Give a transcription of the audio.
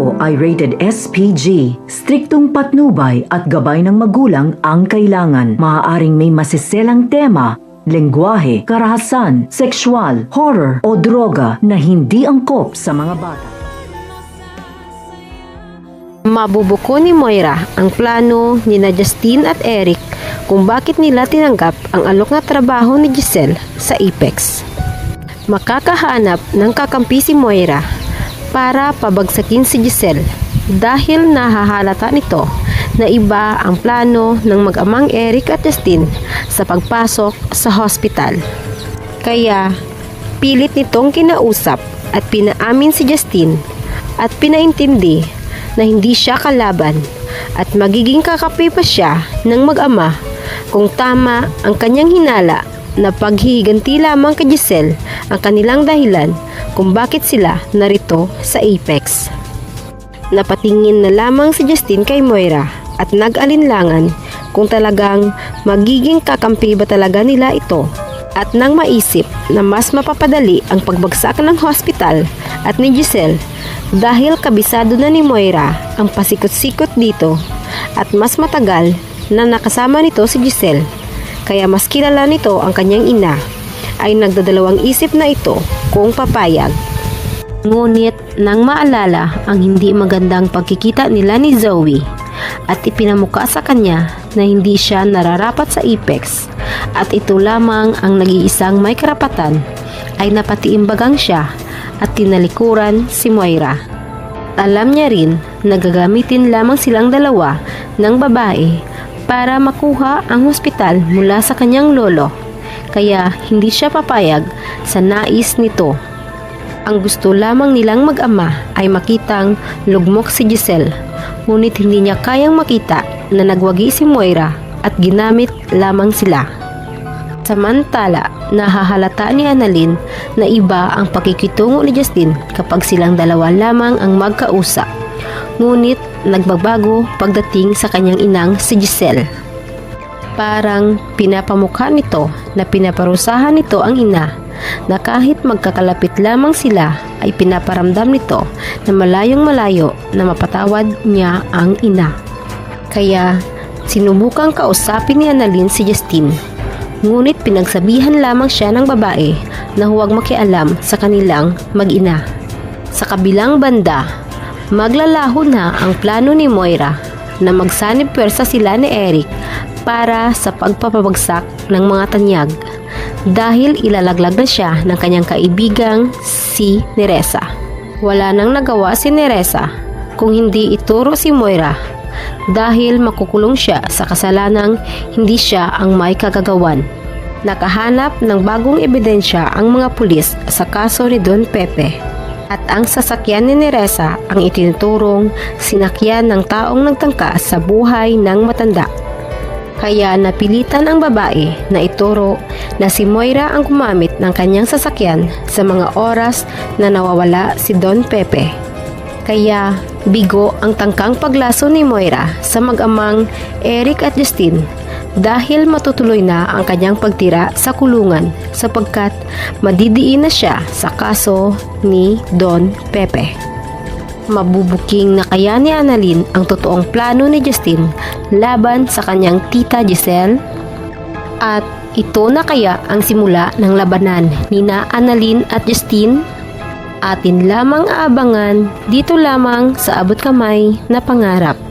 Ito ay rated SPG. Striktong patnubay at gabay ng magulang ang kailangan. Maaaring may masiselang tema, lengguwahe, karahasan, sexual, horror o droga na hindi angkop sa mga bata. Mabubuko ni Moira ang plano ni na Justin at Eric kung bakit nila tinanggap ang alok na trabaho ni Giselle sa Apex. Makakahanap ng kakampi si Moira para pabagsakin si Giselle dahil nahahalata nito na iba ang plano ng mag-amang Eric at Justin sa pagpasok sa hospital. Kaya pilit nitong kinausap at pinaamin si Justin at pinaintindi na hindi siya kalaban at magiging kakampi pa siya ng mag-ama kung tama ang kanyang hinala na paghihiganti lamang kay Giselle ang kanilang dahilan kung bakit sila narito sa Apex. Napatingin na lamang si Justin kay Moira at nag-alinlangan kung talagang magiging kakampi ba talaga nila ito, at nang maisip na mas mapapadali ang pagbagsak ng hospital at ni Giselle dahil kabisado na ni Moira ang pasikot-sikot dito at mas matagal na nakasama nito si Giselle, kaya mas kilala nito ang kanyang ina, ay nagdadalawang isip na ito kung papayag. Ngunit nang maalala ang hindi magandang pagkikita nila ni Zoe at ipinamuka sa kanya na hindi siya nararapat sa Apex at ito lamang ang nag-iisang may karapatan, ay napatiimbagang siya at tinalikuran si Moira. Alam niya rin na gagamitin lamang silang dalawa ng babae para makuha ang hospital mula sa kanyang lolo, kaya hindi siya papayag sa nais nito. Ang gusto lamang nilang mag-ama ay makitang lugmok si Giselle, ngunit hindi niya kayang makita na nagwagi si Moira at ginamit lamang sila. Samantala, nahahalata ni Annalyn na iba ang pakikitungo ni Justin kapag silang dalawa lamang ang magkausap. Ngunit nagbabago pagdating sa kanyang inang si Giselle. Parang pinapamukha nito na pinaparusahan nito ang ina na kahit magkakalapit lamang sila ay pinaparamdam nito na malayong malayo na mapatawad niya ang ina. Kaya sinubukang kausapin ni Annalyn si Justin. Ngunit pinagsabihan lamang siya ng babae na huwag makialam sa kanilang mag-ina. Sa kabilang banda, maglalaho na ang plano ni Moira na magsanib pwersa sila ni Eric para sa pagpapabagsak ng mga tanyag dahil ilalaglag na siya ng kanyang kaibigang si Neresa. Wala nang nagawa si Neresa kung hindi ituro si Moira dahil makukulong siya sa kasalanang hindi siya ang may kagagawan. Nakahanap ng bagong ebidensya ang mga pulis sa kaso ni Don Pepe at ang sasakyan ni Neresa ang itinuturong sinakyan ng taong nagtangka sa buhay ng matanda. Kaya napilitan ang babae na ituro na si Moira ang gumamit ng kanyang sasakyan sa mga oras na nawawala si Don Pepe. Kaya bigo ang tangkang paglaso ni Moira sa mag-amang Eric at Justin dahil matutuloy na ang kanyang pagtira sa kulungan sapagkat madidiin na siya sa kaso ni Don Pepe. Mabubuking na kaya ni Annalyn ang totoong plano ni Justin laban sa kanyang tita Giselle? At ito na kaya ang simula ng labanan ni na Annalyn at Justin? Atin lamang aabangan dito lamang sa Abot Kamay na Pangarap.